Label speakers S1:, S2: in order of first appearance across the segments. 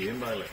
S1: ఏం బాగలే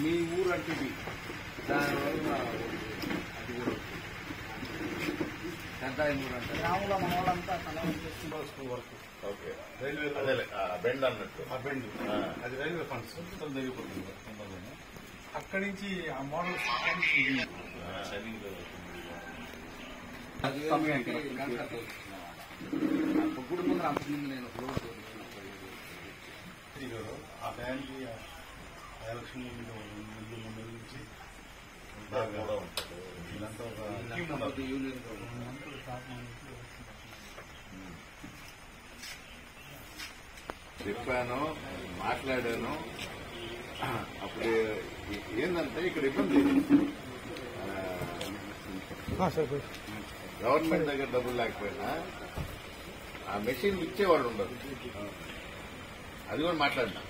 S2: మీ ఊరు అంటే దానివల్ల అది కూడా పెద్ద ఊరు అంటే గ్రామంలో మన వాళ్ళంతా స్కూల్ వరకు.
S1: ఓకే, అదే బెండ్ అన్నట్టు.
S2: ఆ బెండ్ అది రైల్వే ఫండ్స్ జరిగిపోతుంది తొందరలోనే. అక్కడి నుంచి ఆ మోడల్ గుడి ముందు అంతకుముందు నేను ఆ బ్యాంక్ ఎలక్షన్ ముందు నుంచి ఇదంతా ఒక యూనియన్
S1: చెప్పాను, మాట్లాడాను. అప్పుడు ఏంటంటే ఇక్కడ ఇబ్బంది, గవర్నమెంట్ దగ్గర డబ్బులు లేకపోయినా ఆ మెషిన్ ఇచ్చేవాళ్ళు ఉండదు. అది కూడా మాట్లాడినా,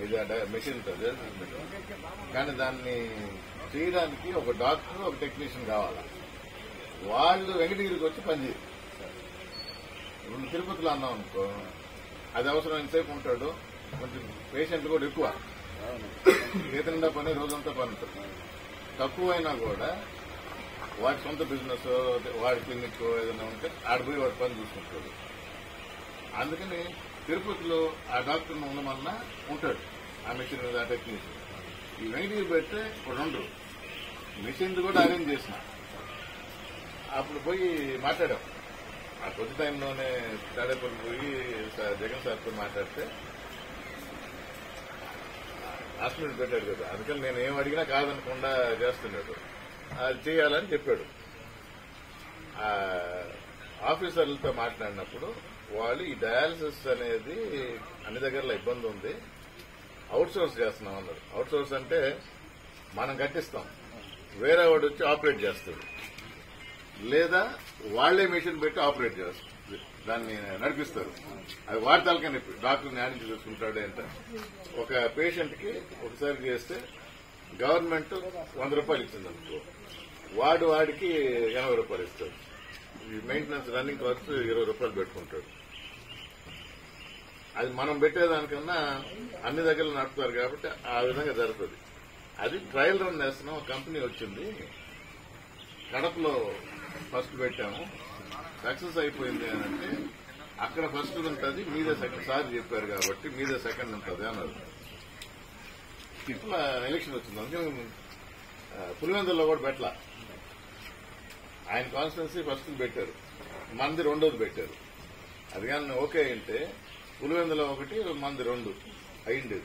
S1: ఇది మెషిన్ ఉంటుంది కానీ దాన్ని చేయడానికి ఒక డాక్టర్ ఒక టెక్నీషియన్ కావాలి. వాళ్ళు వెంకటగిరికి వచ్చి పనిచేయరు. ఇప్పుడు తిరుపతిలో అన్నాం అనుకో, అది అవసరం ఎంతసేపు ఉంటాడు. కొంచెం పేషెంట్లు కూడా ఎక్కువ, చేతి నిండా పని, రోజంతా పని ఉంటుంది. తక్కువైనా కూడా వాడి సొంత బిజినెస్, వాడి క్లినిక్ ఏదైనా ఉంటే ఆడిపోయి వాడి పని చూసుకుంటాడు. అందుకని తిరుపతిలో ఆ డాక్టర్ని ఉండమన్నా ఉంటాడు, ఆ మెషిన్ మీద ఆ టెక్నీషియన్. ఈ వెంకటగిరి పెడితే ఇప్పుడు ఉండరు. మెషిన్ కూడా అరేంజ్ చేసిన. అప్పుడు పోయి మాట్లాడాం. ఆ కొద్ది టైంలోనే తాడేపల్లి పోయి జగన్ సార్తో మాట్లాడితే హాస్పిటల్ పెట్టాడు కదా. అందుకని నేను ఏం అడిగినా కాదనకుండా చేస్తున్నాడు. అది చేయాలని చెప్పాడు. ఆఫీసర్లతో మాట్లాడినప్పుడు వాళ్ళు ఈ డయాలసిస్ అనేది అన్ని దగ్గరలో ఇబ్బంది ఉంది, అవుట్ సోర్స్ చేస్తున్నాం అన్నారు. అవుట్ సోర్స్ అంటే మనం కట్టిస్తాం, వేరే వాడు వచ్చి ఆపరేట్ చేస్తాడు, లేదా వాళ్లే మెషిన్ పెట్టి ఆపరేట్ చేస్తారు, దాన్ని నడిపిస్తారు. అది వాడి తలకని డాక్టర్ న్యాయం చూసుకుంటాడు. అంటే ఒక పేషెంట్ కి ఒకసారి చేస్తే గవర్నమెంట్ 100 రూపాయలు ఇచ్చింది అనుకో, వాడికి 80 రూపాయలు ఇస్తాడు. ఈ మెయింటెనెన్స్ రన్నింగ్ కాస్ట్ 20 రూపాయలు పెట్టుకుంటాడు. అది మనం పెట్టేదానికన్నా అన్ని దగ్గర నడుపుతారు కాబట్టి ఆ విధంగా జరుగుతుంది. అది ట్రయల్ రన్ చేస్తున్నాం. కంపెనీ వచ్చింది, కడపలో ఫస్ట్ పెట్టాము, సక్సెస్ అయిపోయింది అని అంటే అక్కడ ఫస్ట్ ఉంటుంది, మీదే సెకండ్. సార్ చెప్పారు కాబట్టి మీదే సెకండ్ ఉంటుంది అన్నారు. ఇట్లా ఎలక్షన్ వచ్చింది. అందుకని పులివెందుల్లో కూడా పెట్టలా. ఆయన కాన్స్టిట్యున్సీ ఫస్ట్ పెట్టారు, మంది రెండోది పెట్టారు. అది కానీ ఓకే అంటే పులివెందులో 1, మంది 2 అయింది.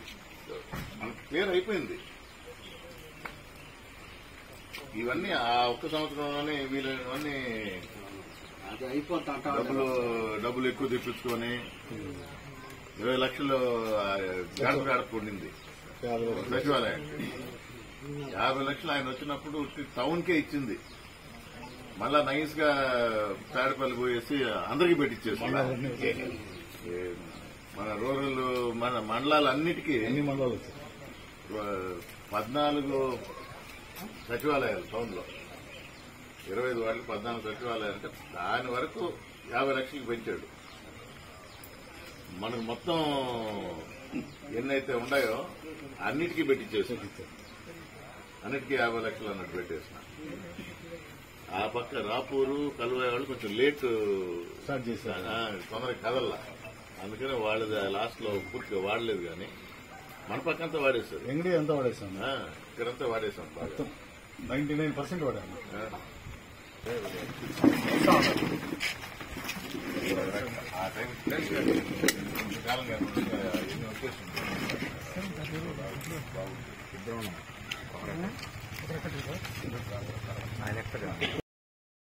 S1: మనకు క్లియర్ అయిపోయింది. ఇవన్నీ ఆ ఒక్క సంవత్సరంలోనే వీళ్ళని డబ్బులు ఎక్కువ తెప్పించుకొని 20 లక్షలు గడప ఉండింది సచివాలయానికి. 50 లక్షలు ఆయన వచ్చినప్పుడు టౌన్ కే ఇచ్చింది. మళ్ళా నైస్ గా తాడపల్లి పోయేసి అందరికీ పెట్టించేసి మన రూరల్ మన మండలాలన్నిటికీ 14 సచివాలయాలు టౌన్ లో, 25 వాటికి 14 సచివాలయాలు. అంటే దాని వరకు 50 లక్షలకు పెంచాడు. మనకు మొత్తం ఎన్నైతే ఉన్నాయో అన్నిటికీ పెట్టించేసి, అన్నిటికీ 50 లక్షలు అన్నట్టు పెట్టేసిన. ఆ పక్క రాపూరు కలువాయి వాళ్ళు కొంచెం లేట్ స్టార్ట్ చేశారు, తొందరగా కదల్లా. అందుకని వాళ్ళది లాస్ట్ లో పూర్తిగా వాడలేదు. కానీ మన పక్కంతా వాడేశారు.
S3: ఎంగడి అంతా వాడేసాం,
S1: ఇక్కడంతా వాడేసాం బాగా.
S3: 99% వాడాము.
S1: ఆ టైం కొంచెం కాలంగా ఎన్ని వచ్చేసింది.
S3: ఇద్దరు ఉన్నాం.
S4: ఆయన ఎక్కడ